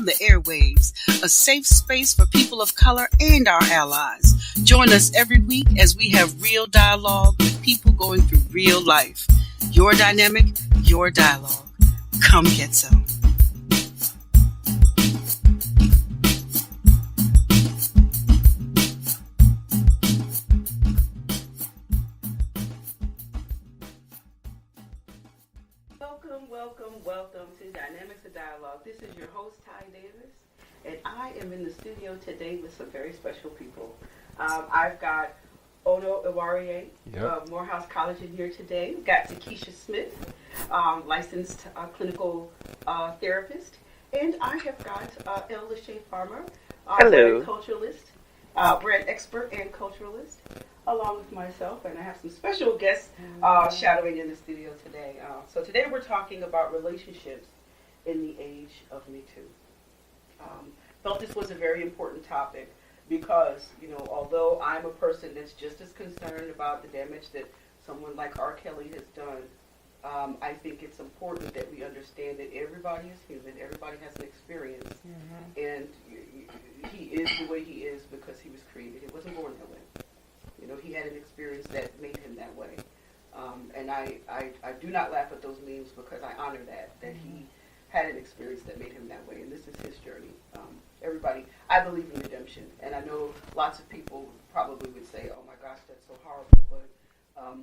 the airwaves, a safe space for people of color and our allies. Join us every week as we have real dialogue with people going through real life. Your dynamic, your dialogue. Come get some. Welcome to Dynamics of Dialogue. This is your host, Ty Davis, and I am in the studio today with some very special people. I've got Ono Iwarie of Morehouse College in here today. We've got Takesha Smith, licensed clinical therapist, and I have got El Lachey Farmer, brand culturalist, brand expert and culturalist, along with myself, and I have some special guests shadowing in the studio today. So today we're talking about relationships in the age of Me Too. Felt this was a very important topic because, although I'm a person that's just as concerned about the damage that someone like R. Kelly has done, I think it's important that we understand that everybody is human, everybody has an experience, and he is the way he is because he was created. He wasn't born that way. He had an experience that made him that way. And I do not laugh at those memes because I honor that he had an experience that made him that way. And this is his journey. Everybody, I believe in redemption. And I know lots of people probably would say, oh my gosh, that's so horrible. But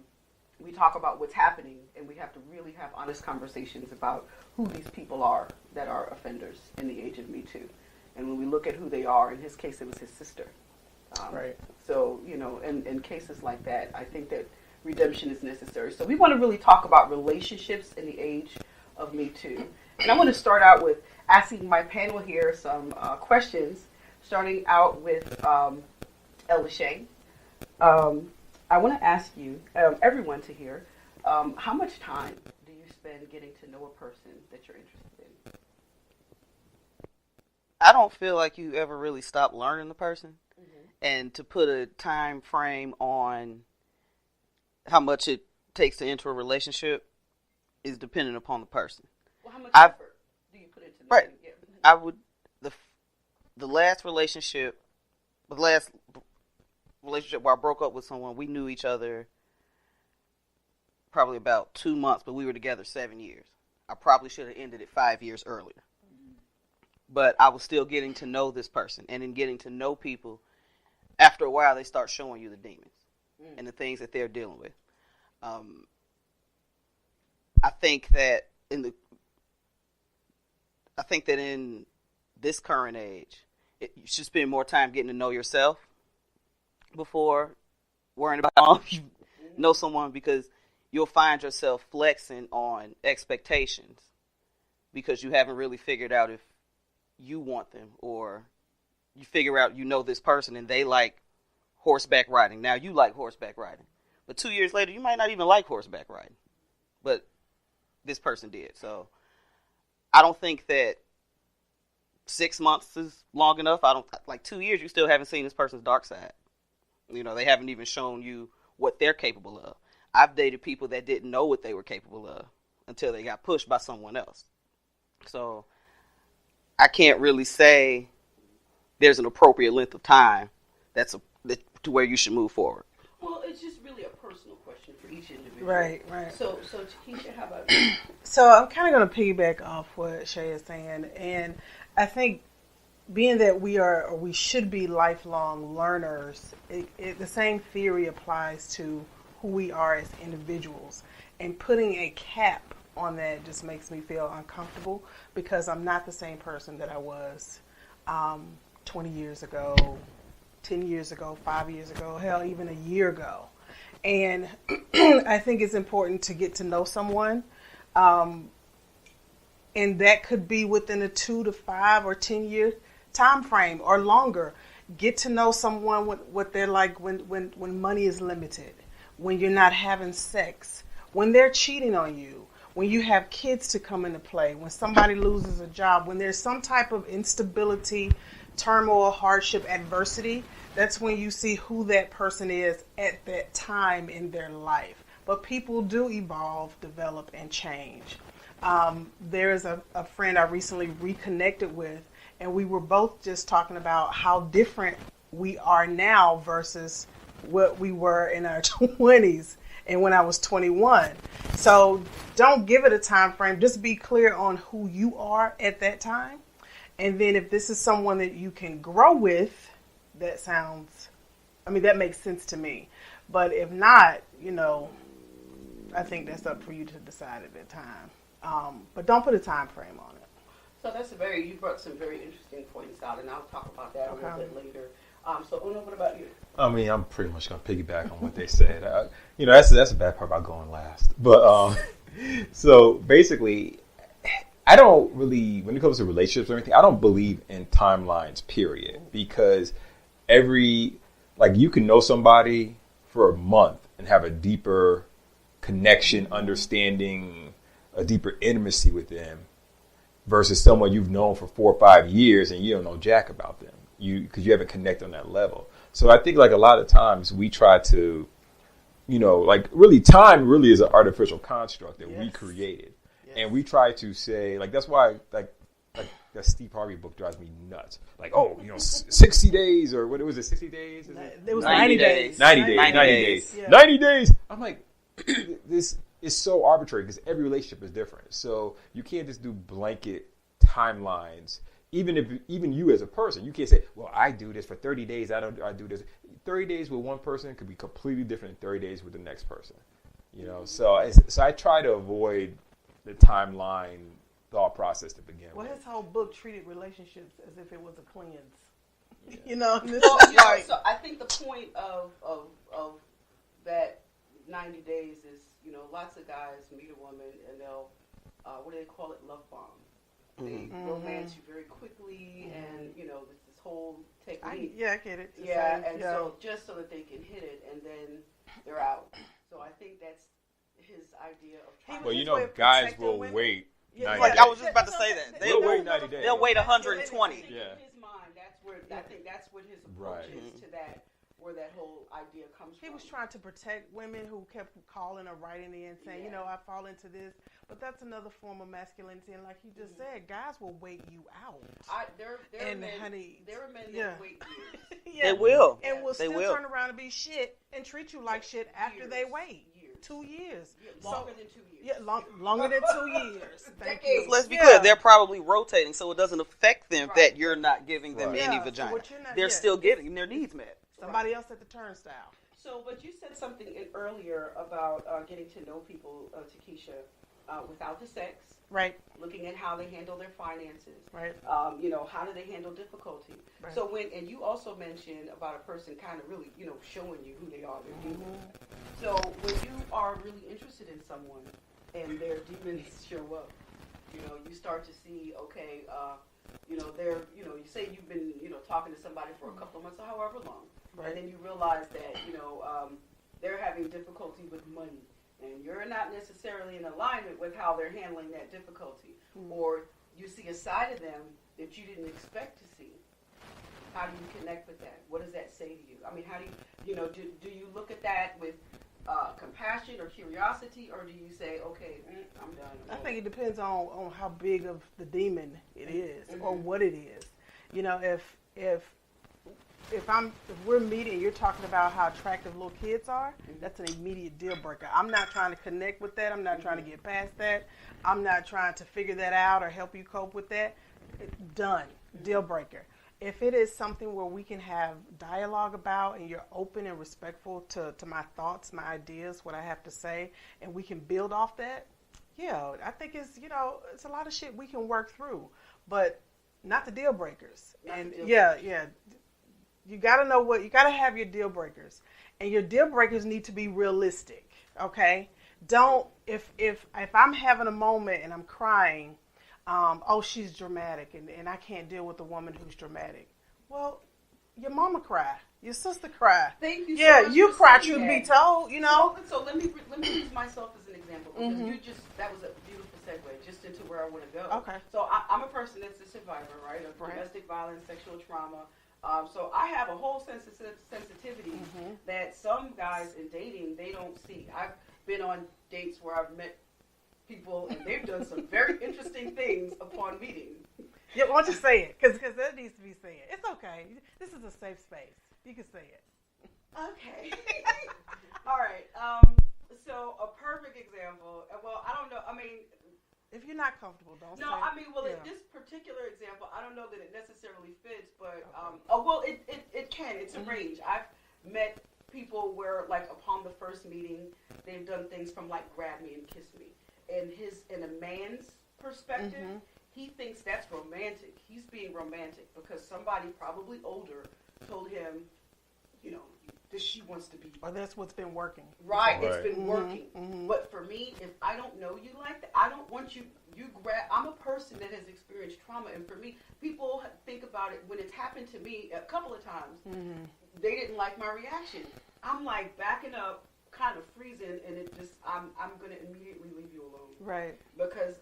we talk about what's happening, and we have to really have honest conversations about who these people are that are offenders in the age of Me Too. And when we look at who they are, in his case, it was his sister. Right. So, in cases like that, I think that redemption is necessary. So we want to really talk about relationships in the age of Me Too. And I want to start out with asking my panel here some questions, starting out with El Lachey. I want to ask you, everyone to hear, how much time do you spend getting to know a person that you're interested in? I don't feel like you ever really stop learning the person. And to put a time frame on how much it takes to enter a relationship is dependent upon the person. Well, how much effort do you put into this? Right. Yeah. I would the last relationship where I broke up with someone, we knew each other probably about 2 months, but we were together 7 years. I probably should have ended it 5 years earlier. But I was still getting to know this person, and in getting to know people, after a while, they start showing you the demons and the things that they're dealing with. I think that in this current age, you should spend more time getting to know yourself before worrying about how you know someone, because you'll find yourself flexing on expectations because you haven't really figured out if you want them, or you figure out this person and they like horseback riding. Now you like horseback riding. But 2 years later, you might not even like horseback riding. But this person did. So I don't think that 6 months is long enough. 2 years, you still haven't seen this person's dark side. They haven't even shown you what they're capable of. I've dated people that didn't know what they were capable of until they got pushed by someone else. So I can't really say there's an appropriate length of time to where you should move forward. Well, it's just really a personal question for each individual. Right. So Takesha, how about you? So I'm kind of going to piggyback off what Shay is saying, and I think being that we should be lifelong learners, the same theory applies to who we are as individuals, and putting a cap on that just makes me feel uncomfortable because I'm not the same person that I was 20 years ago, 10 years ago, 5 years ago, hell, even a year ago. And I think it's important to get to know someone. And that could be within a 2 to 5 or 10 year time frame or longer. Get to know someone, what they're like when money is limited, when you're not having sex, when they're cheating on you, when you have kids to come into play, when somebody loses a job, when there's some type of instability, turmoil, hardship, adversity. That's when you see who that person is at that time in their life. But people do evolve, develop, and change. There is a friend I recently reconnected with, and we were both just talking about how different we are now versus what we were in our 20s and when I was 21. So don't give it a time frame. Just be clear on who you are at that time. And then if this is someone that you can grow with, that makes sense to me. But if not, I think that's up for you to decide at that time. But don't put a time frame on it. So you brought some very interesting points out, and I'll talk about that a little bit later. So Uno, what about you? I mean, I'm pretty much going to piggyback on what they said. That's a bad part about going last. But so basically, I don't really, when it comes to relationships or anything, I don't believe in timelines, period. Because you can know somebody for a month and have a deeper connection, understanding, a deeper intimacy with them versus someone you've known for 4 or 5 years and you don't know jack about them. Because you haven't connected on that level. So I think a lot of times we try to, time really is an artificial construct that we created. Yes. And we try to say, that's why, that Steve Harvey book drives me nuts. 60 days or what was it, 60 days? It was 90 days. 90 days. Yeah. 90 days. I'm like, this is so arbitrary because every relationship is different. So you can't just do blanket timelines. Even you as a person, you can't say, well, I do this for 30 days. I do this. 30 days with one person could be completely different than 30 days with the next person. So I try to avoid the timeline thought process to begin with. Well, his whole book treated relationships as if it was a cleanse. Yeah. So I think the point of that 90 days is, lots of guys meet a woman and they'll, what do they call it, love bomb. They romance you very quickly, and this whole technique. I get it. So just so that they can hit it, and then they're out. So I think that's his idea of trying. Well, guys will wait. I was just about to say that they'll wait 90 days. They'll wait 120. In his mind, I think that's what his approach is to that. Where that whole idea comes from. He was trying to protect women who kept calling or writing in saying, I fall into this. But that's another form of masculinity. And like you just said, guys will wait you out. There are men that wait years. They will. And will still turn around and be shit and treat you like shit after they wait. 2 years. Longer than 2 years. Yeah, longer than 2 years. Thank you. Let's be clear. They're probably rotating, so it doesn't affect them that you're not giving them any vagina. They're still getting their needs met. Somebody else at the turnstile. So, but you said something earlier about getting to know people, Takesha, without the sex. Right. Looking at how they handle their finances. Right. How do they handle difficulty? Right. So and you also mentioned about a person kind of really, showing you who they are, their demons. So when you are really interested in someone and their demons show up, you start to see, okay, they're, you say you've been, talking to somebody for a couple of months or however long. Right. And then you realize that, they're having difficulty with money. And you're not necessarily in alignment with how they're handling that difficulty. Or you see a side of them that you didn't expect to see. How do you connect with that? What does that say to you? I mean, how do you, do you look at that with compassion or curiosity, or do you say, okay, I'm done? I think it depends on how big of the demon it is or what it is. If we're meeting, you're talking about how attractive little kids are, that's an immediate deal breaker. I'm not trying to connect with that. I'm not trying to get past that. I'm not trying to figure that out or help you cope with that. Done. Deal breaker. If it is something where we can have dialogue about and you're open and respectful to my thoughts, my ideas, what I have to say, and we can build off that, I think it's a lot of shit we can work through, but not the deal breakers. You got to know you got to have your deal breakers, and your deal breakers need to be realistic. Okay. Don't, if I'm having a moment and I'm crying, she's dramatic and I can't deal with a woman who's dramatic. Well, your mama cry, your sister cry. Thank you. Yeah, you cry, truth be told, So let me use myself as an example, because that was a beautiful segue just into where I want to go. Okay. So I'm a person that's a survivor, right, of domestic violence, sexual trauma. So I have a whole sensitivity that some guys in dating, they don't see. I've been on dates where I've met people and they've done some very interesting things upon meeting. Yeah, why don't you say it? Because that needs to be said. It's okay. This is a safe space. You can say it. Okay. All right. So a perfect example. Well, I don't know. I mean, if you're not comfortable, don't say it. No, I mean, well, yeah. in this particular example, I don't know that it necessarily fits, but well, it can. It's a range. I've met people where, like, upon the first meeting, they've done things from like grab me and kiss me. In a man's perspective, he thinks that's romantic. He's being romantic because somebody probably older told him, you know, that she wants to be. Or that's what's been working. Right, it's been working. But for me, if I don't know you like that, I don't want you grab. I'm a person that has experienced trauma, and for me, people think about it when it's happened to me a couple of times. They didn't like my reaction. I'm like backing up, kind of freezing, and it just I'm gonna immediately leave you alone. Right. Because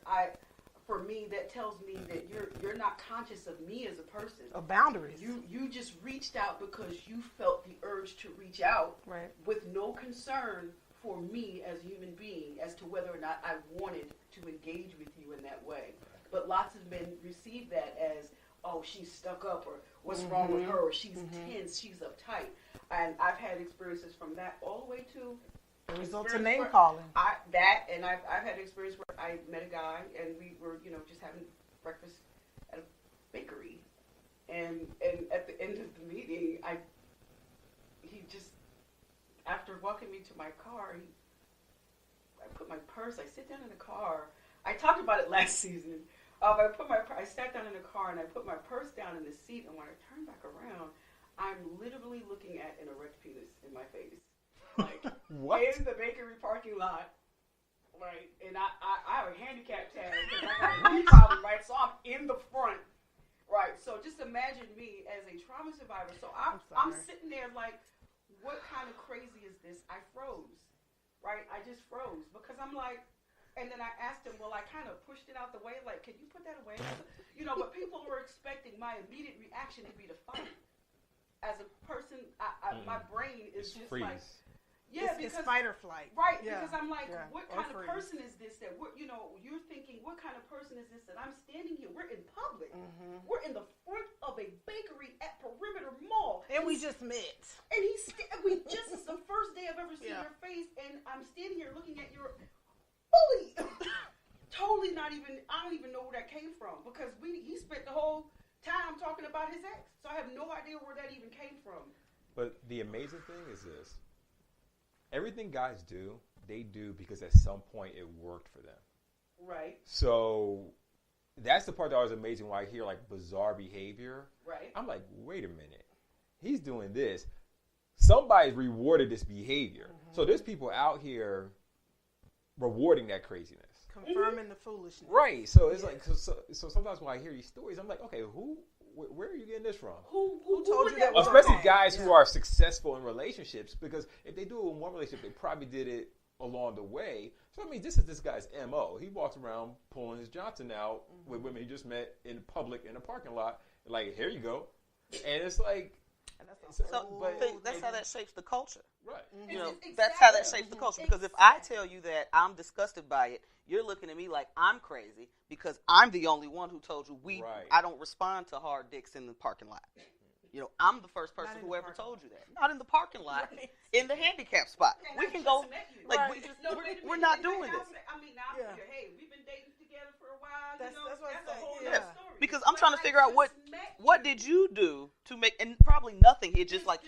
for me, that tells me that you're not conscious of me as a person. Of boundaries. You just reached out because you felt the urge to reach out, right, with no concern for me as a human being as to whether or not I wanted to engage with you in that way. But lots of men receive that as, oh, she's stuck up, or what's wrong with her, or she's tense, she's uptight. And I've had experiences from that all the way to the results of name calling. I've had experience where I met a guy and we were, you know, just having breakfast at a bakery, and at the end of the meeting, he just, after walking me to my car, I put my purse. I sit down in the car. I talked about it last season. I sat down in the car and I put my purse down in the seat, and when I turned back around, I'm literally looking at an erect penis in my face. Like, what? In the bakery parking lot, right? And I have a handicap tag because I got a knee problem, right? So I'm in the front, right? So just imagine me as a trauma survivor. So I'm sitting there like, what kind of crazy is this? I froze, right? I just froze because I'm like, and then I asked him, well, I kind of pushed it out the way, like, can you put that away? You know, but people were expecting my immediate reaction to be to fight. As a person, my brain is just freeze. Like, yeah, it's because fight or flight. Right, yeah. because I'm like, what kind of freeze. person is this that you're thinking, what kind of person is this that I'm standing here? We're in public. We're in the front of a bakery at Perimeter Mall. And we just met. And it's the first day I've ever seen your face, and I'm standing here looking at your fully, totally not even, I don't even know where that came from, because he spent the whole time talking about his ex. So I have no idea where that even came from. But the amazing thing is this. Everything guys do, they do because at some point it worked for them. Right. So that's the part that was amazing when I hear like bizarre behavior. Right. I'm like, wait a minute. He's doing this. Somebody's rewarded this behavior. So there's people out here rewarding that craziness. Confirming the foolishness. Right. So it's like, so sometimes when I hear these stories, I'm like, okay, where are you getting this from? Who told you that was Especially wrong? guys who are successful in relationships, because if they do it in one relationship, they probably did it along the way. So I mean, this is this guy's MO. He walks around pulling his Johnson out with women he just met in public in a parking lot. Like, here you go. And it's like, that's how that shapes the culture. right. You know, that's how that shapes the culture. Because if I tell you that I'm disgusted by it, you're looking at me like I'm crazy because I'm the only one who told you I don't respond to hard dicks in the parking lot. You know, I'm the first person who ever told you that. Not in the parking lot, in the handicap spot. We can go, like, we're not doing this. I mean, now, hey, we've been dating together for a while. That's a whole Yeah. other story. Because I'm trying to figure out what did you do to make, and probably nothing. It just like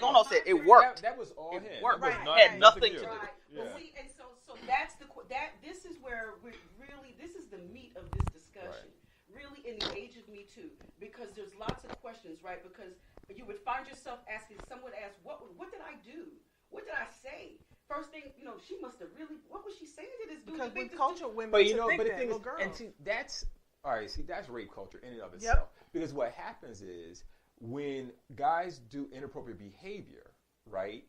Ono said, it worked. That was all him. It worked. That was Had nothing to do. Right. Yeah. Well, see, and so that's this is where we really, this is the meat of this discussion. Really, in the age of Me Too, because there's lots of questions, right? Because you would find yourself asking, someone asked, what did I do? What did I say? First thing, you know, she must have really, what was she saying to this dude? Because we culture women But to think but the that, thing is, girls. and see, that's all right. See, that's rape culture in and of itself. Because what happens is when guys do inappropriate behavior, right?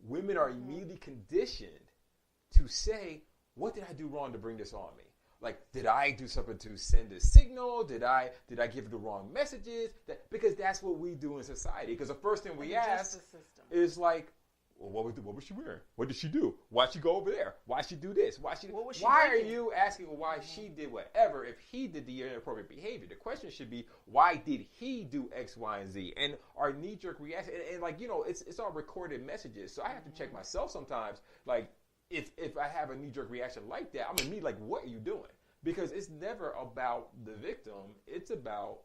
Women are immediately conditioned to say, "What did I do wrong to bring this on me? Like, did I do something to send a signal? Did I give the wrong messages?" Because that's what we do in society. Because the first thing we ask is like, Well, what was she wearing? What did she do? Why'd she go over there? Why'd she do this? Why are you asking why she did whatever if he did the inappropriate behavior? The question should be, why did he do X, Y, and Z? And our knee-jerk reaction, and like, it's all recorded messages. So I have to check myself sometimes. Like, if I have a knee-jerk reaction like that, I'm going to be like, what are you doing? Because it's never about the victim. It's about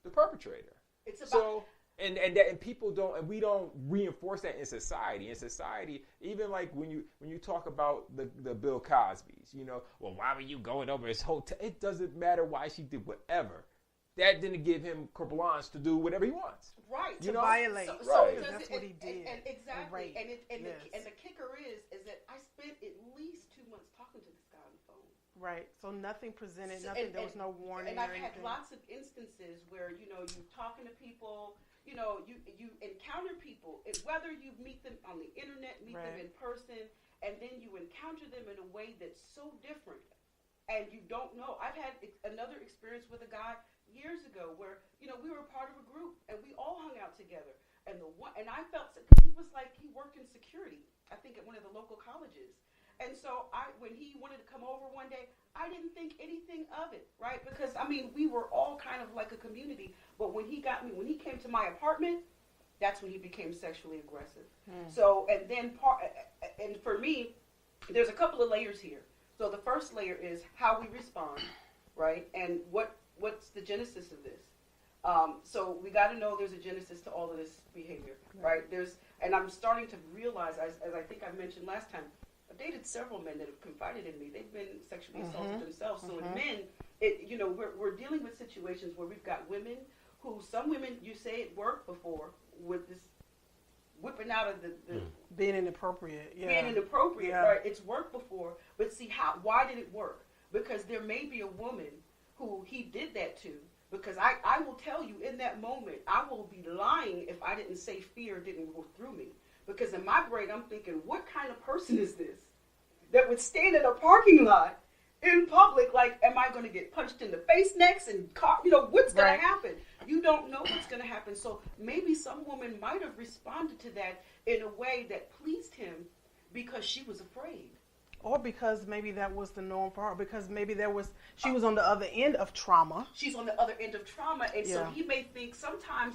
the perpetrator. It's about... And people don't, and we don't reinforce that in society. In society, even like when you talk about the Bill Cosbys, well, why were you going over his hotel? It doesn't matter why she did whatever. That didn't give him carte blanche to do whatever he wants. Right. To violate. Right. That's what he did. And exactly. Right. And the kicker is that I spent at least 2 months talking to this guy on the phone. Right. So nothing presented, nothing. There was no warning. And I've or had anything. lots of instances where you're talking to people. You encounter people, whether you meet them on the internet, meet them in person, and then you encounter them in a way that's so different, and you don't know. I've had another experience with a guy years ago where we were part of a group and we all hung out together, and I felt, because he was like, he worked in security, I think at one of the local colleges. And so when he wanted to come over one day, I didn't think anything of it, right? Because, we were all kind of like a community. But when he came to my apartment, that's when he became sexually aggressive. So, and then and for me, there's a couple of layers here. So the first layer is how we respond, right? And what's the genesis of this? So we got to know there's a genesis to all of this behavior, right? And I'm starting to realize, as I think I mentioned last time, I've dated several men that have confided in me. They've been sexually assaulted themselves. So in men, we're dealing with situations where we've got women who, some women, you say it worked before with this whipping out of the being inappropriate. Yeah. Being inappropriate, right? It's worked before. But see, why did it work? Because there may be a woman who he did that to. Because I will tell you, in that moment, I will be lying if I didn't say fear didn't go through me. Because in my brain, I'm thinking, what kind of person is this that would stand in a parking lot in public? Like, am I going to get punched in the face next? And, what's going to happen? You don't know what's going to happen. So maybe some woman might have responded to that in a way that pleased him because she was afraid. Or because maybe that was the norm for her. Because maybe she was on the other end of trauma. She's on the other end of trauma. And so he may think sometimes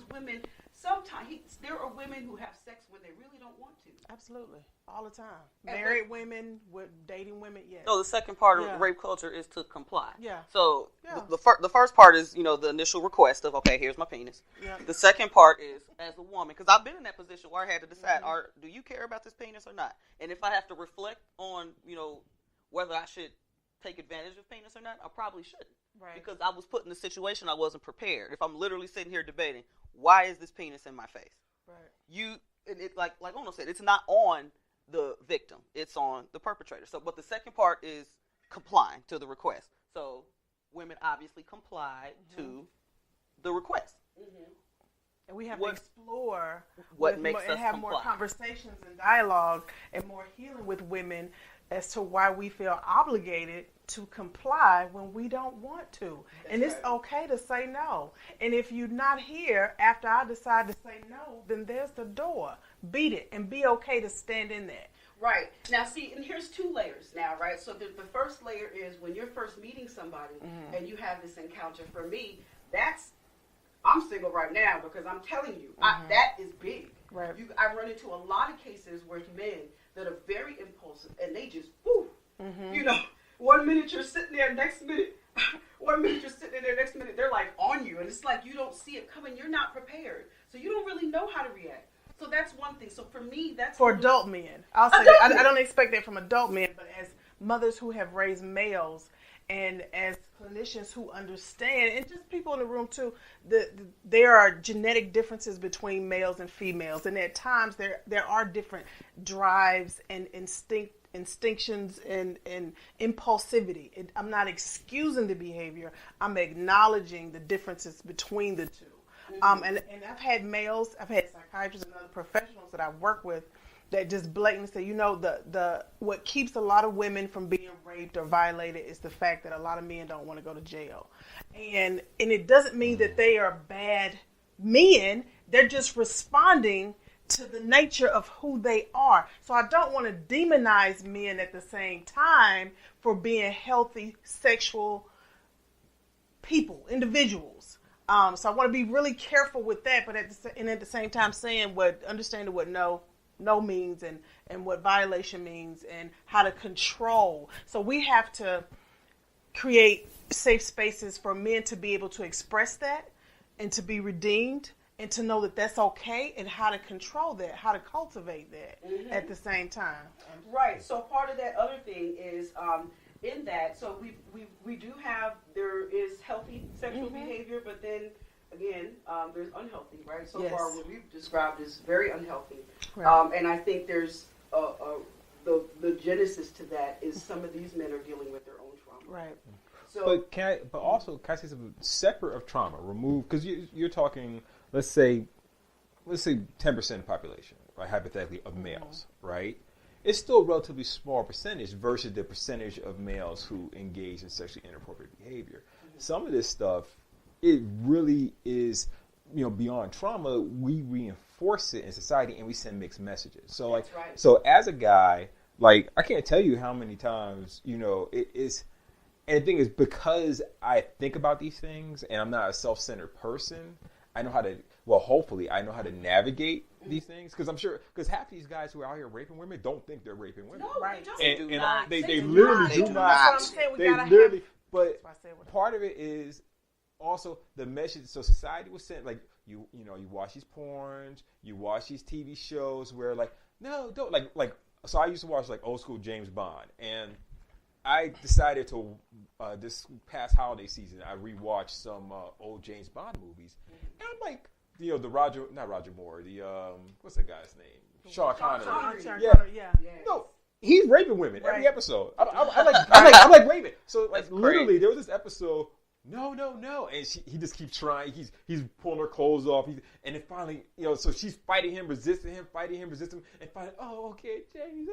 there are women who have sex when they really don't want to. Absolutely. All the time. Married women with dating women, yes. So the second part of rape culture is to comply. Yeah. So the first part is, the initial request of, okay, here's my penis. Yeah. The second part is, as a woman, because I've been in that position where I had to decide, do you care about this penis or not? And if I have to reflect on, whether I should take advantage of penis or not, I probably shouldn't. Right. Because I was put in a situation I wasn't prepared. If I'm literally sitting here debating, why is this penis in my face? Right. Like Ono said, it's not on the victim. It's on the perpetrator. So, but the second part is complying to the request. So women obviously complied to the request. And we have to explore what makes us and have comply. more conversations and dialogue and more healing with women as to why we feel obligated to comply when we don't want to. And it's okay to say no. And if you're not here after I decide to say no, then there's the door. Beat it and be okay to stand in that. Right. Now, see, and here's two layers now, right? So the first layer is when you're first meeting somebody and you have this encounter. For me, I'm single right now because I'm telling you, that is big. Right. I run into a lot of cases where men that are very impulsive and they just, 1 minute you're sitting there, next minute, 1 minute you're sitting there, next minute they're like on you. And it's like you don't see it coming. You're not prepared. So you don't really know how to react. So that's one thing. So for me, that's... For adult men. I'll say that. I don't expect that from adult men, but as mothers who have raised males and as clinicians who understand, and just people in the room too, there are genetic differences between males and females. And at times there are different drives and instinctions and impulsivity. I'm not excusing the behavior. I'm acknowledging the differences between the two. And I've had psychiatrists and other professionals that I've worked with that just blatantly say, the what keeps a lot of women from being raped or violated is the fact that a lot of men don't want to go to jail. And it doesn't mean that they are bad men. They're just responding to the nature of who they are. So I don't want to demonize men at the same time for being healthy sexual people, individuals. So I want to be really careful with that, but at the same time understanding what no means and what violation means and how to control. So we have to create safe spaces for men to be able to express that and to be redeemed and to know that that's okay and how to control that, how to cultivate that at the same time. Right. So part of that other thing is in that. So we do have, there is healthy sexual behavior, but then again, there's unhealthy, right? So far what we've described is very unhealthy. Right. And I think there's the genesis to that is some of these men are dealing with their own trauma. Right. So, but can I say something separate of trauma? Remove, because you're talking, let's say 10% of the population, right, hypothetically, of males, right? It's still a relatively small percentage versus the percentage of males who engage in sexually inappropriate behavior. Some of this stuff, it really is, beyond trauma, we reinforce it in society and we send mixed messages. So like, right. So as a guy, like, I can't tell you how many times, it is. And the thing is, because I think about these things and I'm not a self-centered person, I know how to, hopefully I know how to navigate these things. Because I'm sure, because half these guys who are out here raping women don't think they're raping women. No, right. They do not. They literally do not. They literally, but part of it is also the message. So society was sent, like, you watch these porns, you watch these TV shows where, like, no, don't, like, so I used to watch, like, old school James Bond, and I decided to, this past holiday season, I rewatched some old James Bond movies. And I'm like, not Roger Moore, what's that guy's name? Sean Connery. Yeah. No, he's raping women every episode. I'm like raping. So, like, literally, there was this episode, no, and he just keeps trying. He's pulling her clothes off. And then finally, so she's fighting him, resisting him, and finally, oh, okay, James.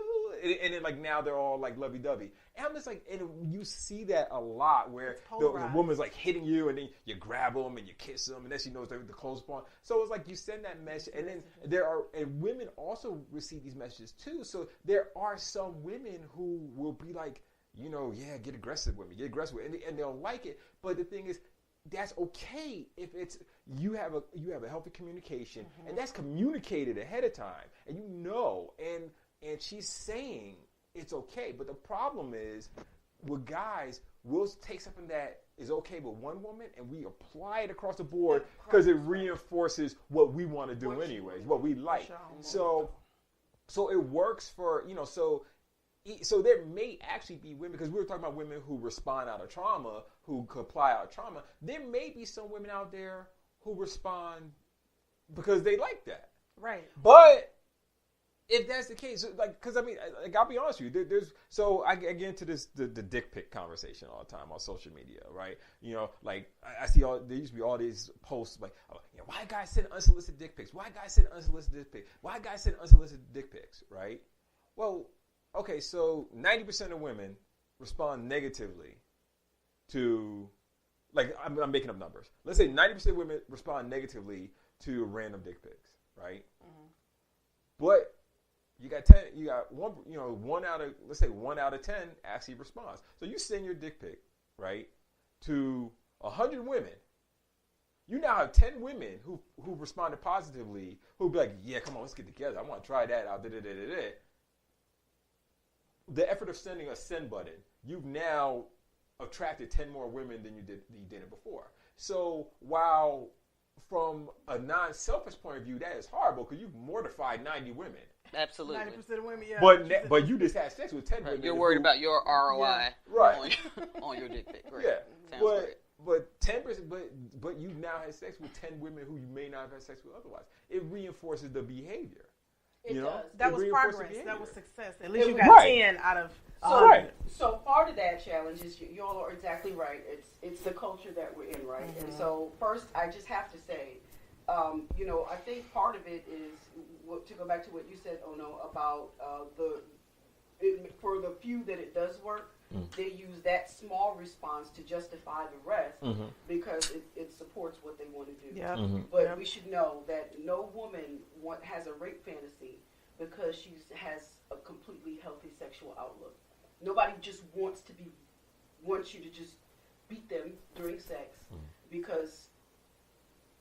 And then, like, now they're all, like, lovey-dovey. And I'm just like, and you see that a lot where the woman's, like, hitting you, and then you grab them and you kiss them, and then she knows the clothes upon. So it's like you send that message, and then and women also receive these messages too. So there are some women who will be like, get aggressive with me, and they'll like it. But the thing is, that's okay if it's you have a healthy communication, and that's communicated ahead of time, and and she's saying it's okay. But the problem is, with guys, we'll take something that is okay with one woman and we apply it across the board because it reinforces what we want to do anyways, what we like. So it works for So there may actually be women, because we were talking about women who respond out of trauma, who comply out of trauma. There may be some women out there who respond because they like that. Right. But if that's the case, like, because I mean, like, I'll be honest with you, I get into the dick pic conversation all the time on social media, right? Like, I see there used to be all these posts like, why guys send unsolicited dick pics? Why guys send unsolicited dick pics? Why guys send unsolicited dick pics, right? Well, okay, so 90% of women respond negatively to, like, I'm making up numbers. Let's say 90% of women respond negatively to random dick pics, right? But you got one out of 10 actually responds. So you send your dick pic, right, to 100 women. You now have 10 women who responded positively, who be like, yeah, come on, let's get together. I want to try that out. The effort of sending a send button, you've now attracted 10 more women than you did it before. So while from a non-selfish point of view, that is horrible because you've mortified 90 women. Absolutely. 90% of women, yeah. But you just had sex with 10 women. You're worried about your ROI on your dick pic. Right. Yeah. Sounds great. But 10%, but you now had sex with 10 women who you may not have had sex with otherwise. It reinforces the behavior. It does. That was progress. That was success. At least you got 10 out of 100. So part of that challenge is you all are exactly right. It's the culture that we're in, right? And so first, I just have to say, I think part of it is to go back to what you said, Ono, about for the few that it does work. they use that small response to justify the rest because it supports what they want to do. Yeah. But we should know that no woman has a rape fantasy because she has a completely healthy sexual outlook. Nobody just wants you to just beat them during sex because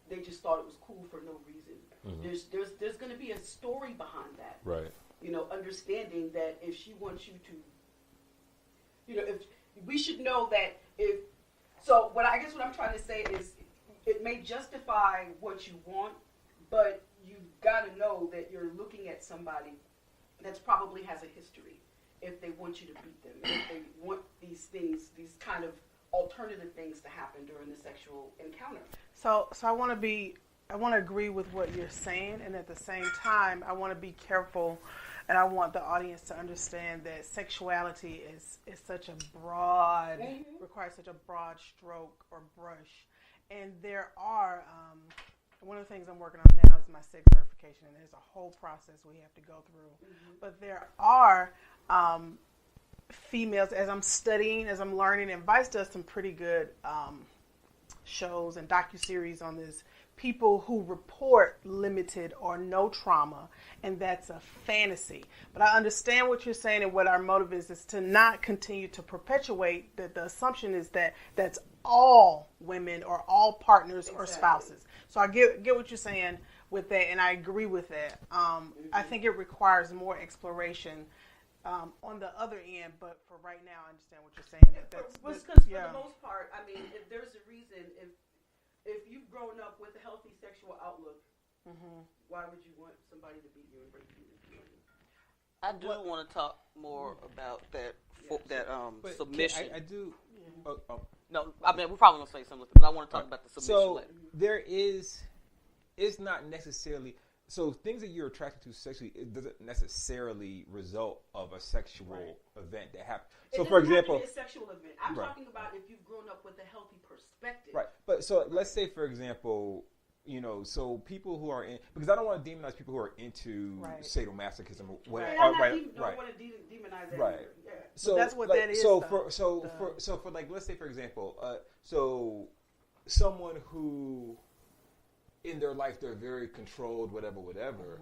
they just thought it was cool for no reason. There's going to be a story behind that. Right. You know, understanding that if she wants you to, you know, if we should know that if, so what I guess what I'm trying to say is it may justify what you want, but you've got to know that you're looking at somebody that's probably has a history if they want you to beat them, if they want these things, these kind of alternative things to happen during the sexual encounter. So I want to agree with what you're saying, and at the same time, I want to be careful, and I want the audience to understand that sexuality is such a broad, requires such a broad stroke or brush, and there are, one of the things I'm working on now is my sex certification, and there's a whole process we have to go through, but there are females, as I'm studying, as I'm learning, and Vice does some pretty good shows and docuseries on this, people who report limited or no trauma, and that's a fantasy. But I understand what you're saying, and what our motive is to not continue to perpetuate that the assumption is that that's all women or all partners or spouses. So I get what you're saying with that, and I agree with that. I think it requires more exploration on the other end, but for right now, I understand what you're saying. Because for the most part, I mean, if there's a reason, if you've grown up with a healthy sexual outlook, why would you want somebody to beat you and break you? I do want to talk more about that submission. I do. No, I mean we're probably gonna say something, but I want to talk about the submission. So later. there is, it's not necessarily. So things that you're attracted to sexually, it doesn't necessarily result of a sexual event that happens. So, for example, have to be a sexual event. I'm talking about if you've grown up with a healthy perspective. Right. But so let's say, for example, you know, so people who are in, because I don't want to demonize people who are into sadomasochism. Right. I don't want to demonize that. Right. Either. Yeah. So but that's what like, that is. So for like, let's say, for example, so someone who in their life they're very controlled, whatever.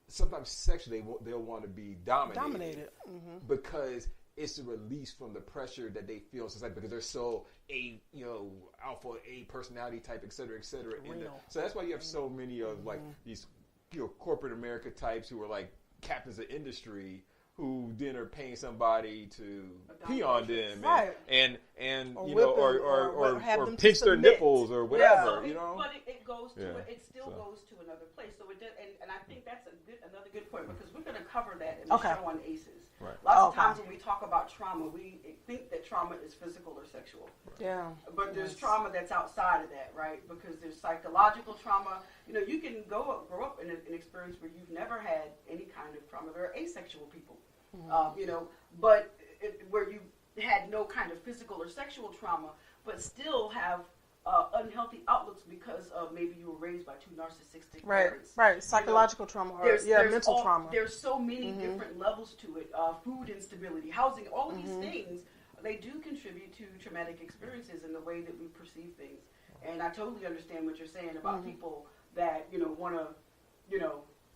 Sometimes sexually they'll want to be dominated. Because it's a release from the pressure that they feel in society because they're so alpha A personality type, et cetera, et cetera. So that's why you have so many of like these corporate America types who are like captains of industry who then are paying somebody to pee on them and or pinch their nipples or whatever, you know. But it goes to it still goes to another place. So it does, and I think that's another good point because we're going to cover that in the show on ACEs. Right. Lots of times when we talk about trauma, we think that trauma is physical or sexual. Yeah. But there's trauma that's outside of that, right? Because there's psychological trauma. You know, you can grow up in an experience where you've never had any kind of trauma. There are asexual people, but where you had no kind of physical or sexual trauma, but still have unhealthy outlooks because of maybe you were raised by two narcissistic parents. Right, psychological trauma or mental trauma. There's so many different levels to it. Food instability, housing, all of these things, they do contribute to traumatic experiences in the way that we perceive things. And I totally understand what you're saying about people that, want to,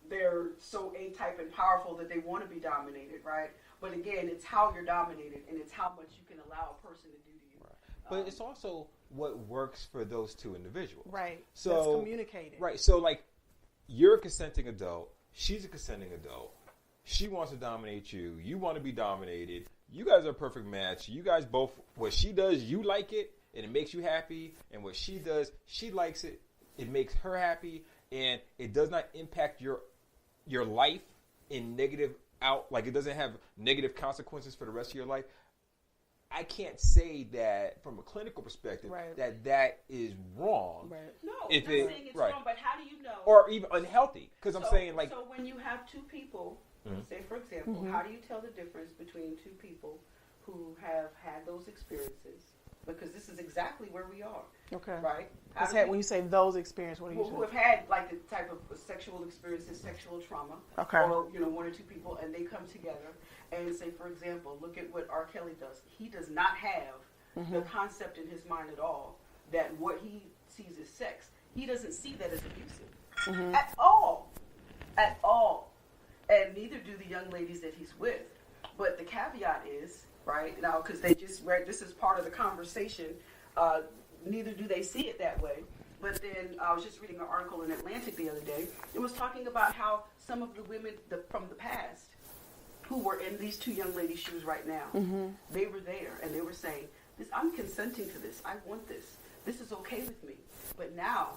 they're so A-type and powerful that they want to be dominated, right? But again, it's how you're dominated and it's how much you can allow a person to do to you. Right. But it's also what works for those two individuals. Right. So that's communicated. Right. So like you're a consenting adult, she's a consenting adult. She wants to dominate you. You want to be dominated. You guys are a perfect match. You guys both, what she does, you like it and it makes you happy. And what she does, she likes it. It makes her happy and it does not impact your life in negative like it doesn't have negative consequences for the rest of your life. I can't say that from a clinical perspective that is wrong. Right. No, I'm not saying it's wrong, but how do you know? Or even unhealthy, because I'm saying like. So when you have two people, say for example, how do you tell the difference between two people who have had those experiences because this is exactly where we are. Okay. Right? When you say those experiences, what do you who have had like the type of sexual experiences, sexual trauma, Okay. or one or two people, and they come together and say, for example, look at what R. Kelly does. He does not have the concept in his mind at all that what he sees as sex, he doesn't see that as abusive at all, and neither do the young ladies that he's with. But the caveat is, right now, because they just read, this is part of the conversation. Neither do they see it that way. But then I was just reading an article in Atlantic the other day. It was talking about how some of the women from the past who were in these two young ladies' shoes right now, they were there and they were saying, I'm consenting to this. I want this. This is okay with me. But now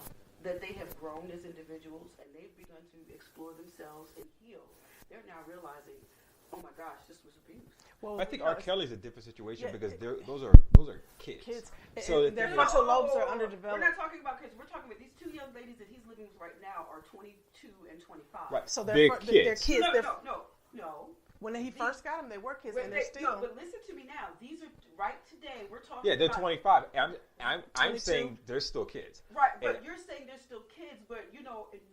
that they have grown as individuals and they've begun to explore themselves and heal, they're now realizing, oh my gosh, this was abuse. Well, I think R. Kelly's a different situation because those are kids. So their frontal lobes are underdeveloped. We're not talking about kids. We're talking about these two young ladies that he's living with right now are 22 and 25. Right. So they're kids. No. When he first got them, they were kids, and they're still. No, but listen to me now. These are right today. We're talking. Yeah, they're about, 25. I'm saying they're still kids. Right, but you're saying they're still kids, but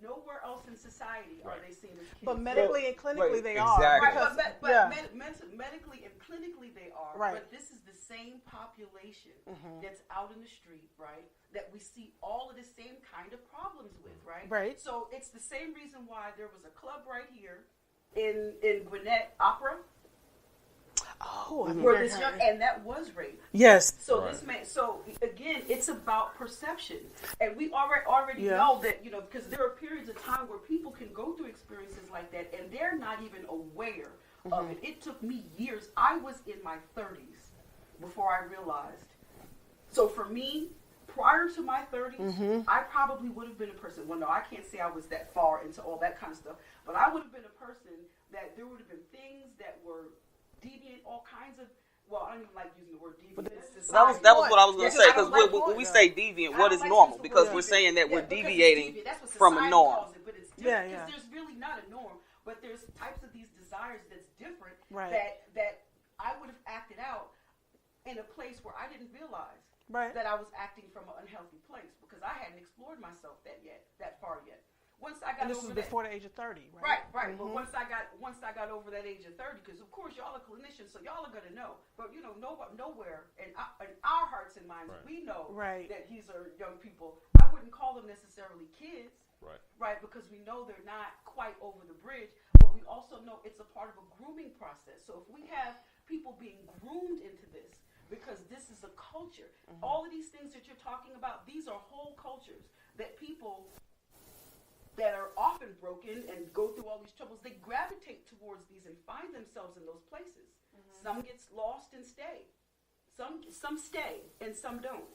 nowhere else in society are they seen as kids. But medically and clinically they exactly. are. Right, but medically and clinically they are. Right. But this is the same population that's out in the street, right? That we see all of the same kind of problems with, right? Right. So it's the same reason why there was a club right here in Gwinnett Opera. Oh, where this young, and that was rape. Yes. So this man. So again, it's about perception, and we already know that because there are periods of time where people can go through experiences like that, and they're not even aware of it. It took me years. I was in my 30s before I realized. So for me, prior to my 30s, I probably would have been a person. Well, no, I can't say I was that far into all that kind of stuff, but I would have been a person that there would have been things that were deviant, all kinds of. Well, I don't even like using the word deviant. That was what I was going to say, because when we say deviant, what is normal? Because we're saying that we're deviating from a norm. But it's different because there's really not a norm, but there's types of these desires that's different that I would have acted out in a place where I didn't realize that I was acting from an unhealthy place because I hadn't explored myself that far yet. Once I got and this over was before the age of 30, right? Right. But once I got over that age of 30, because of course y'all are clinicians, so y'all are gonna know. But nowhere in our hearts and minds, we know that these are young people. I wouldn't call them necessarily kids, right? Because we know they're not quite over the bridge, but we also know it's a part of a grooming process. So if we have people being groomed into this, because this is a culture, all of these things that you're talking about, these are whole cultures that people that are often broken and go through all these troubles, they gravitate towards these and find themselves in those places. Some get lost and stay. Some stay and some don't.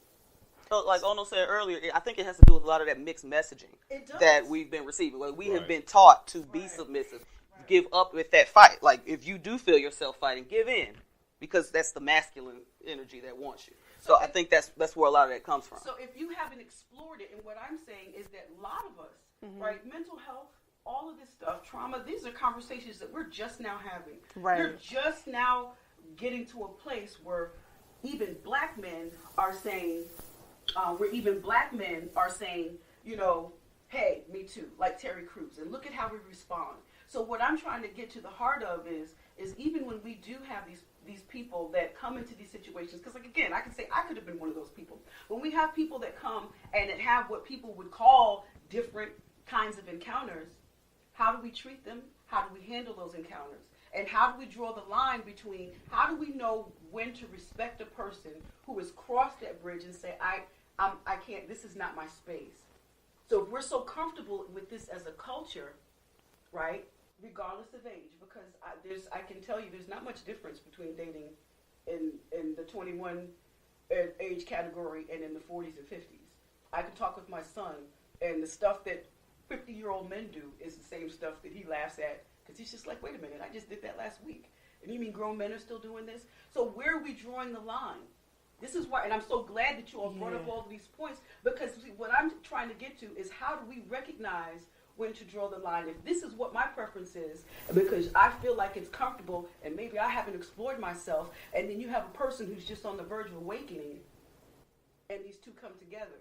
So, like Ono said earlier, I think it has to do with a lot of that mixed messaging that we've been receiving. Like we have been taught to be submissive, give up with that fight. Like if you do feel yourself fighting, give in, because that's the masculine energy that wants you. So I think that's where a lot of that comes from. So if you haven't explored it, and what I'm saying is that a lot of us, right, mental health, all of this stuff, trauma, these are conversations that we're just now having. Right. You're just now getting to a place where even black men are saying, hey, me too, like Terry Crews, and look at how we respond. So what I'm trying to get to the heart of is even when we do have these people that come into these situations, because like again, I can say I could have been one of those people. When we have people that come and that have what people would call different kinds of encounters, how do we treat them? How do we handle those encounters? And how do we draw the line between, how do we know when to respect a person who has crossed that bridge and say, I can't, this is not my space. So if we're so comfortable with this as a culture, right, regardless of age, because I can tell you there's not much difference between dating in the 21 age category and in the 40s and 50s. I can talk with my son, and the stuff that 50-year-old men do is the same stuff that he laughs at, because he's just like, wait a minute, I just did that last week. And you mean grown men are still doing this? So where are we drawing the line? This is why, and I'm so glad that you all brought up all of these points, because what I'm trying to get to is how do we recognize when to draw the line? If this is what my preference is, because I feel like it's comfortable, and maybe I haven't explored myself, and then you have a person who's just on the verge of awakening, and these two come together?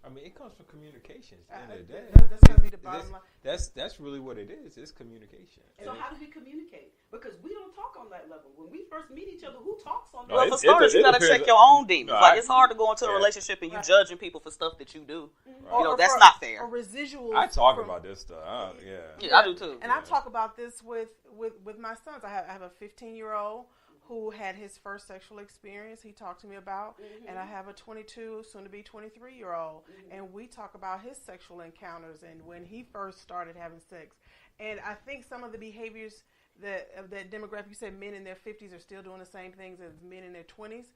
I mean, it comes from communication at the end of the day. That's going to be the bottom line. That's really what it is. It's communication. So how do we communicate? Because we don't talk on that level. When we first meet each other, who talks on that Well, level? for starters, you got to check your own demons. Like, it's hard to go into a relationship and you judging people for stuff that you do. Mm-hmm. You know, that's not fair. Or residuals. I talk about this stuff. Yeah, I do too. And I talk about this with my sons. I have a 15-year-old who had his first sexual experience he talked to me about, and I have a 22, soon to be 23-year-old, and we talk about his sexual encounters and when he first started having sex. And I think some of the behaviors of that demographic, you said men in their 50s are still doing the same things as men in their 20s.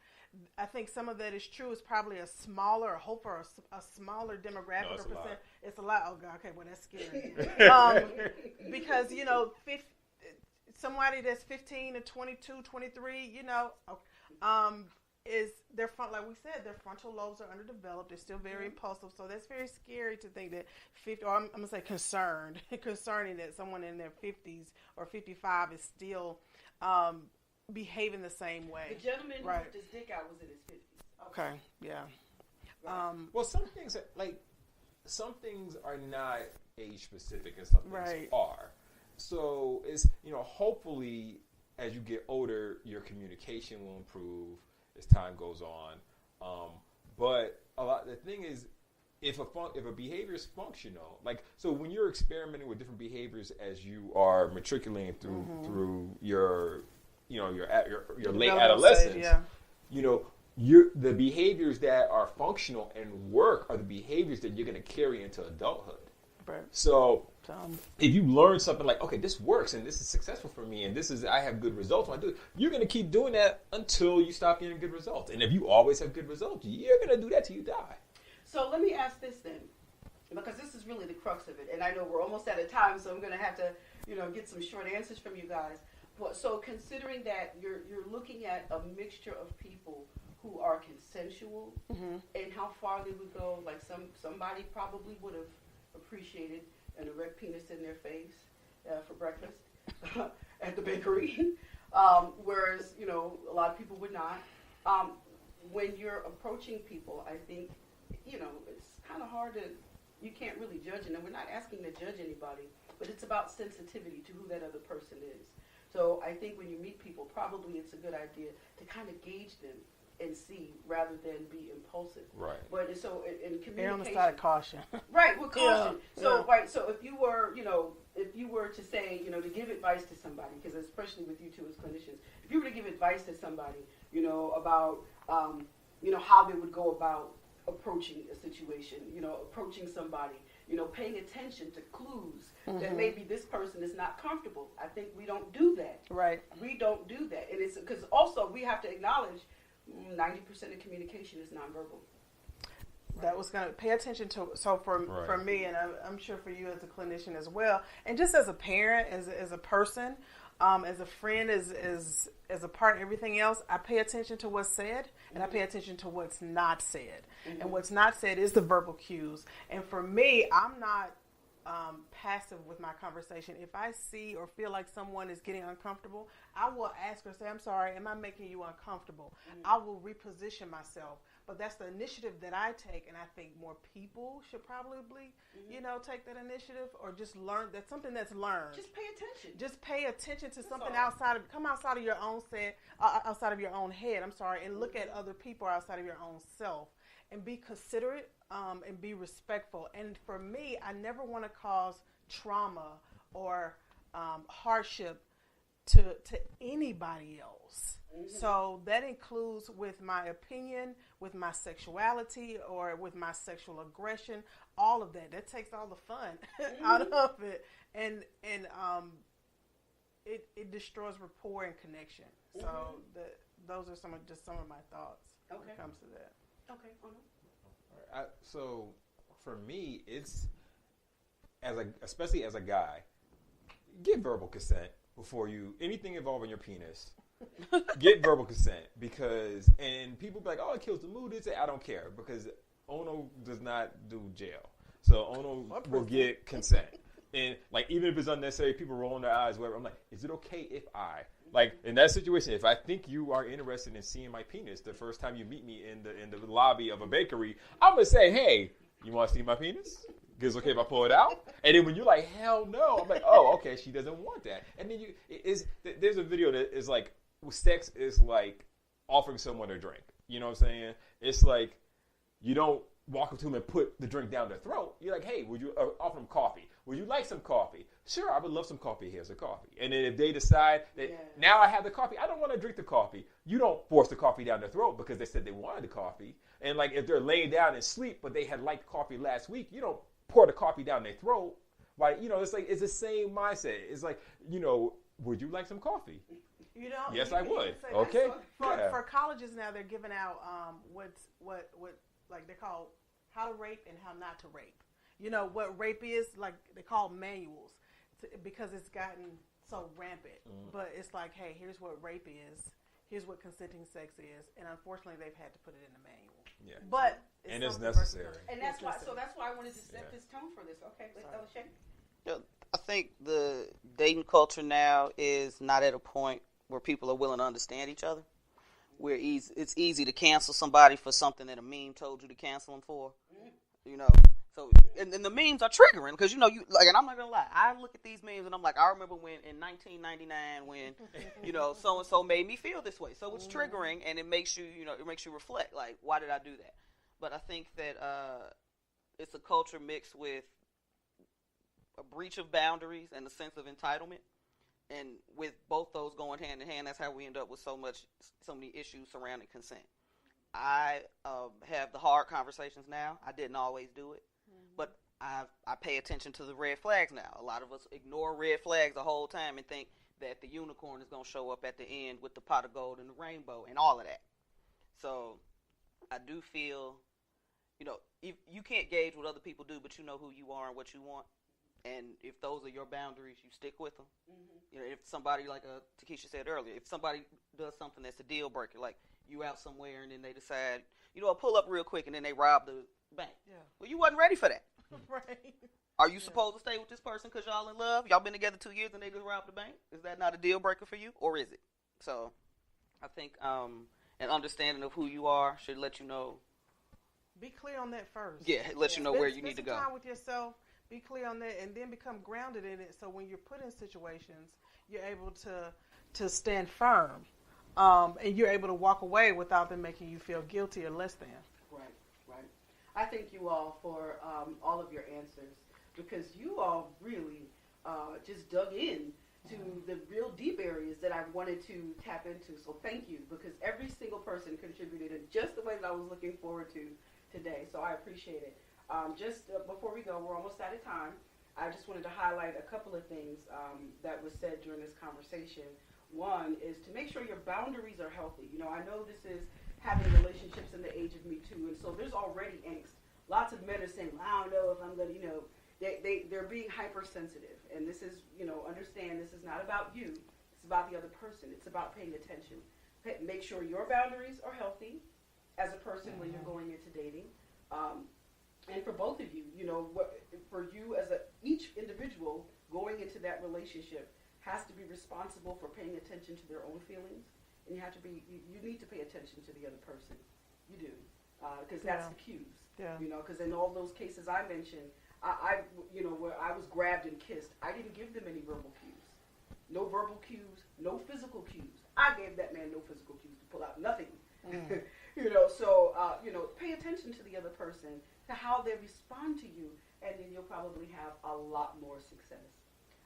I think some of that is true. It's probably a smaller, a smaller demographic. No, it's or a lot. percent. It's a lot. Oh God, okay, well that's scary. Because somebody that's 15 to 22, 23, is their front, like we said, their frontal lobes are underdeveloped. They're still very impulsive. So that's very scary to think that 50, or I'm going to say concerning that someone in their 50s or 55 is still behaving the same way. The gentleman who put his dick out was in his 50s. Okay, yeah. Well, some things are not age specific and some things are. So it's, hopefully as you get older, your communication will improve as time goes on. But the thing is, if a behavior is functional, like, so when you're experimenting with different behaviors as you are matriculating through your late adolescence, the behaviors that are functional and work are the behaviors that you're going to carry into adulthood. Right. So if you learn something like, okay, this works and this is successful for me and I have good results when I do it, you're going to keep doing that until you stop getting good results. And if you always have good results, you're going to do that till you die. So let me ask this then, because this is really the crux of it. And I know we're almost out of time, so I'm going to have to, get some short answers from you guys. So considering that you're looking at a mixture of people who are consensual, and how far they would go, like somebody probably would have appreciated an erect penis in their face for breakfast at the bakery, whereas a lot of people would not. When you're approaching people, I think it's kind of hard to, you can't really judge, and we're not asking to judge anybody, but it's about sensitivity to who that other person is. So I think when you meet people, probably it's a good idea to kind of gauge them and see rather than be impulsive. Right. But so in communication, They're on the side of caution. Right, with caution. Yeah. So so if you were to say, to give advice to somebody, because especially with you two as clinicians, if you were to give advice to somebody, about how they would go about approaching a situation, approaching somebody, paying attention to clues that maybe this person is not comfortable. I think we don't do that. Right. We don't do that. And it's because also we have to acknowledge 90% of communication is nonverbal. That was going to pay attention to. So for me, and I'm sure for you as a clinician as well, and just as a parent, as a person, as a friend, as a part of everything else, I pay attention to what's said, and I pay attention to what's not said. And what's not said is the verbal cues. And for me, I'm not passive with my conversation. If I see or feel like someone is getting uncomfortable, I will ask her, say, I'm sorry, am I making you uncomfortable? I will reposition myself. But that's the initiative that I take, and I think more people should probably, take that initiative, or just learn. That's something that's learned. Just pay attention. Just pay attention to something come outside of your own outside of your own head. I'm sorry, and look at other people outside of your own self, and be considerate, and be respectful. And for me, I never want to cause trauma or hardship to anybody else. So that includes with my opinion, with my sexuality, or with my sexual aggression, all of that. That takes all the fun out of it, and it destroys rapport and connection. So those are some of my thoughts when it comes to that. Okay. So for me, it's especially as a guy, get verbal consent before anything involving your penis. Get verbal consent, and people be like, oh, it kills the mood. I don't care, because Ono does not do jail. So Ono will get consent. And like, even if it's unnecessary, people rolling their eyes, whatever. I'm like, is it okay if I? Like in that situation, if I think you are interested in seeing my penis the first time you meet me in the lobby of a bakery, I'm gonna say, hey, you want to see my penis? Is it okay if I pull it out? And then when you're like, hell no, I'm like, oh, okay, she doesn't want that. And then there's a video that is like, sex is like offering someone a drink. You know what I'm saying? It's like you don't walk up to them and put the drink down their throat. You're like, hey, would you offer them coffee? Would you like some coffee? Sure, I would love some coffee. Here's the coffee. And then if they decide that now I have the coffee, I don't want to drink the coffee. You don't force the coffee down their throat because they said they wanted the coffee. And like if they're laying down and sleep, but they had liked coffee last week, you don't pour the coffee down their throat. Right? You know, it's like it's the same mindset. It's like, you know, would you like some coffee? You know, yes, I would. Okay. For colleges now, they're giving out what like they call how to rape and how not to rape. You know what rape is, like they call manuals because it's gotten so rampant. But it's like, hey, here's what rape is. Here's what consenting sex is, and unfortunately, they've had to put it in the manual. Yeah. But it's necessary. And that's why. So that's why I wanted to set this tone for this. Okay, Shay. I think the dating culture now is not at a point where people are willing to understand each other. It's easy to cancel somebody for something that a meme told you to cancel them for. You know, so and the memes are triggering because you like, and I'm not gonna lie, I look at these memes and I'm like, I remember when in 1999 when so and so made me feel this way. So it's triggering and it makes you reflect, like, why did I do that? But I think that it's a culture mixed with a breach of boundaries and a sense of entitlement. And with both those going hand in hand, that's how we end up with so many issues surrounding consent. I have the hard conversations now. I didn't always do it, but I pay attention to the red flags now. A lot of us ignore red flags the whole time and think that the unicorn is going to show up at the end with the pot of gold and the rainbow and all of that. So I do feel, if you can't gauge what other people do, but you know who you are and what you want. And if those are your boundaries, you stick with them. If somebody, like Takesha said earlier, if somebody does something that's a deal breaker, like you out somewhere and then they decide, I'll pull up real quick and then they rob the bank. Yeah. Well, you wasn't ready for that. Right. Are you supposed to stay with this person because y'all in love? Y'all been together 2 years and they just robbed the bank? Is that not a deal breaker for you, or is it? So, I think an understanding of who you are should let you know. Be clear on that first. Yeah, let you know where you need to go. Spend time with yourself. Be clear on that, and then become grounded in it. So when you're put in situations, you're able to stand firm, and you're able to walk away without them making you feel guilty or less than. Right. I thank you all for all of your answers, because you all really just dug in to the real deep areas that I wanted to tap into. So thank you, because every single person contributed in just the way that I was looking forward to today. So I appreciate it. Just before we go, we're almost out of time. I just wanted to highlight a couple of things that was said during this conversation. One is to make sure your boundaries are healthy. I know this is having relationships in the age of Me Too, and so there's already angst. Lots of men are saying, well, I don't know if I'm going to, they're being hypersensitive. And this is, understand this is not about you. It's about the other person. It's about paying attention. Make sure your boundaries are healthy as a person when you're going into dating. And for both of you, for you as each individual going into that relationship has to be responsible for paying attention to their own feelings, and you need to pay attention to the other person. You do, because that's the cues. Yeah. Because in all those cases I mentioned, where I was grabbed and kissed, I didn't give them any verbal cues. No verbal cues, no physical cues. I gave that man no physical cues to pull out nothing. Pay attention to the other person, to how they respond to you, and then you'll probably have a lot more success.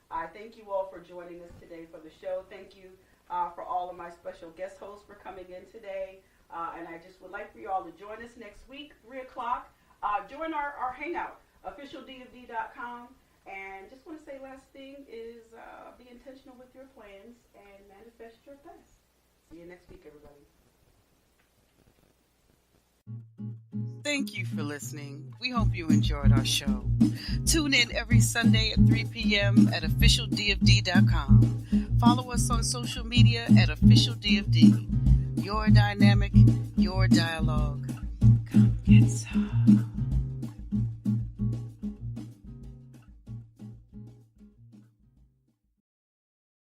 I thank you all for joining us today for the show. Thank you for all of my special guest hosts for coming in today. And I just would like for you all to join us next week, 3 o'clock. Join our hangout, OfficialDofD.com. And just want to say last thing is be intentional with your plans and manifest your best. See you next week, everybody. Thank you for listening. We hope you enjoyed our show. Tune in every Sunday at 3 p.m. at OfficialDofD.com. Follow us on social media at OfficialDofD. Your dynamic, your dialogue.